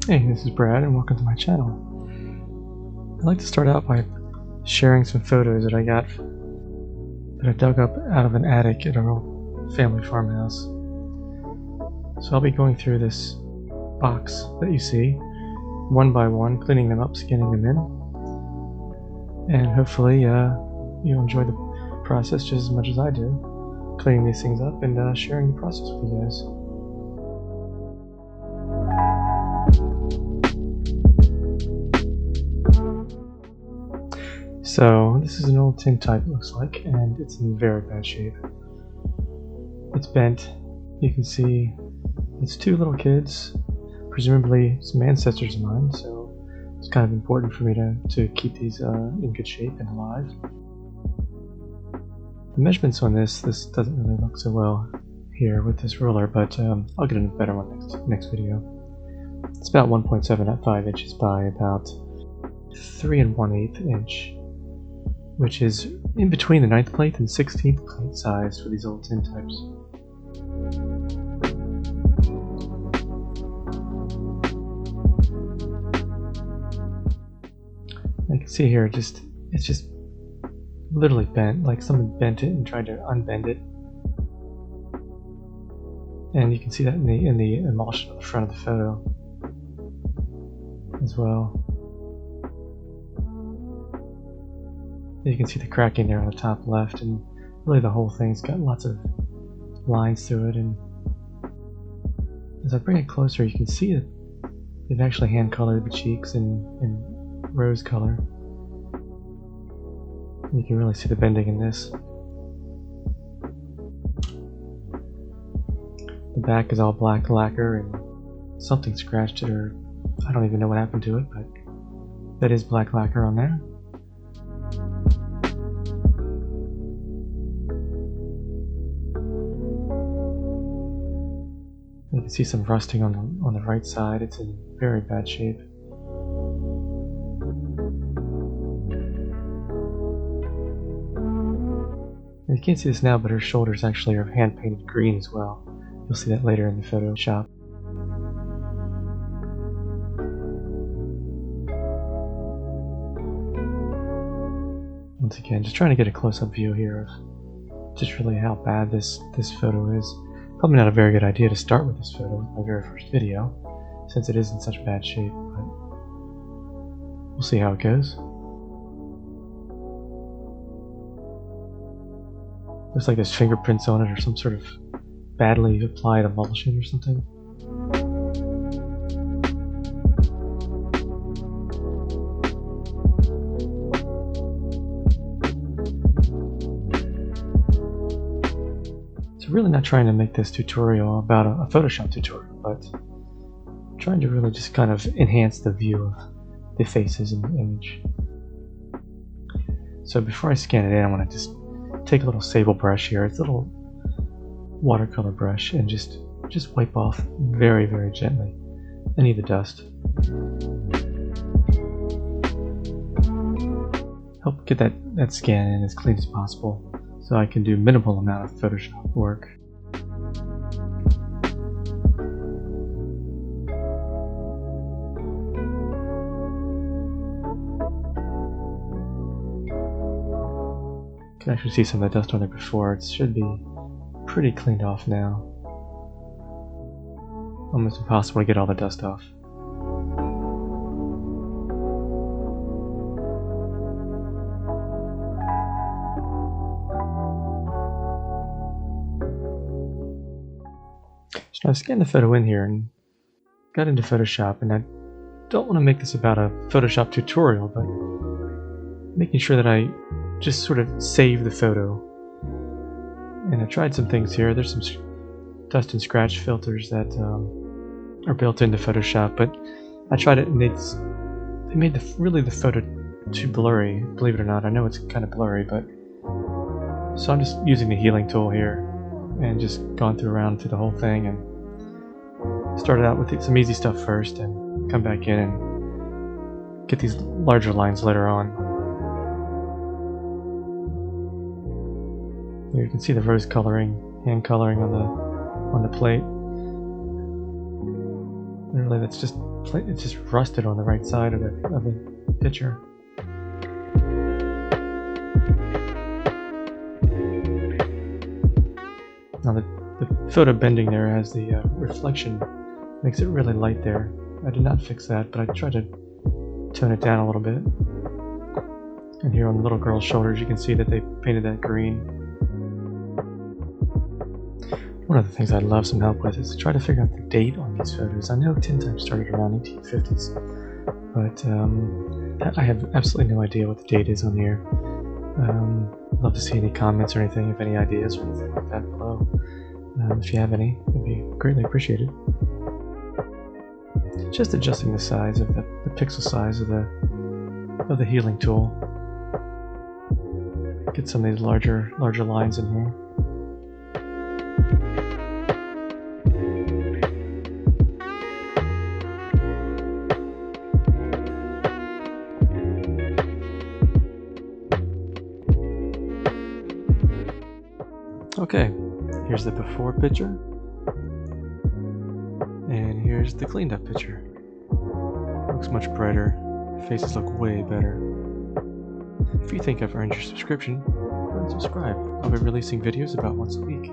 Hey, this is Brad and welcome to my channel. I'd like to start out by sharing some photos that I dug up out of an attic at our old family farmhouse. So I'll be going through this box that you see, one by one, cleaning them up, scanning them in, and hopefully you'll enjoy the process just as much as I do, cleaning these things up and sharing the process with you guys. So this is an old tintype, it looks like, and it's in very bad shape. It's bent. You can see it's two little kids, presumably some ancestors of mine, so it's kind of important for me to keep these in good shape and alive. The measurements on this doesn't really look so well here with this ruler, but I'll get a better one next video. It's about 1.75 inches by about 3 1/8 inch. Which is in between the 9th plate and 16th plate size for these old tintypes. I can see here it's just literally bent, like someone bent it and tried to unbend it. And you can see that in the emulsion on the front of the photo as well. You can see the cracking there on the top left, and really the whole thing's got lots of lines through it. And as I bring it closer, you can see that they've actually hand colored the cheeks in rose color. You can really see the bending in this. The back is all black lacquer, and something scratched it, or I don't even know what happened to it, but that is black lacquer on there. You can see some rusting on the right side. It's in very bad shape. And you can't see this now, but her shoulders actually are hand painted green as well. You'll see that later in the Photoshop. Once again, just trying to get a close-up view here of just really how bad this photo is. Probably not a very good idea to start with this photo with my very first video, since it is in such bad shape, but we'll see how it goes. Looks like there's fingerprints on it or some sort of badly applied emulsion or something. Really not trying to make this tutorial about a Photoshop tutorial, but trying to really just kind of enhance the view of the faces in the image. So before I scan it in, I want to just take a little sable brush here. It's a little watercolor brush, and just wipe off very, very gently any of the dust. Help get that scan in as clean as possible, so I can do minimal amount of Photoshop work. You can actually see some of the dust on there before. It should be pretty cleaned off now. Almost impossible to get all the dust off. So I've scanned the photo in here and got into Photoshop, and I don't want to make this about a Photoshop tutorial, but making sure that I just sort of save the photo. And I tried some things here. There's some dust and scratch filters that are built into Photoshop, but I tried it and they made the photo too blurry, believe it or not. I know it's kind of blurry, but so I'm just using the healing tool here and just gone through the whole thing, and started out with some easy stuff first and come back in and get these larger lines later on. Here you can see the rose coloring, hand coloring on the plate. really, that's just it's just rusted on the right side of the picture. Now the photo bending there has the reflection, makes it really light there. I did not fix that, but I tried to tone it down a little bit. And here on the little girl's shoulders, you can see that they painted that green. One of the things I'd love some help with is to try to figure out the date on these photos. I know tintype started around 1850s, but I have absolutely no idea what the date is on here. I'd love to see any comments or anything, if any ideas or anything like that below. If you have any, it'd be greatly appreciated. Just adjusting the size of the pixel size of the healing tool. Get some of these larger lines in here. Okay, here's the before picture, and here's the cleaned up picture. Looks much brighter, faces look way better. If you think I've earned your subscription, go and subscribe. I'll be releasing videos about once a week.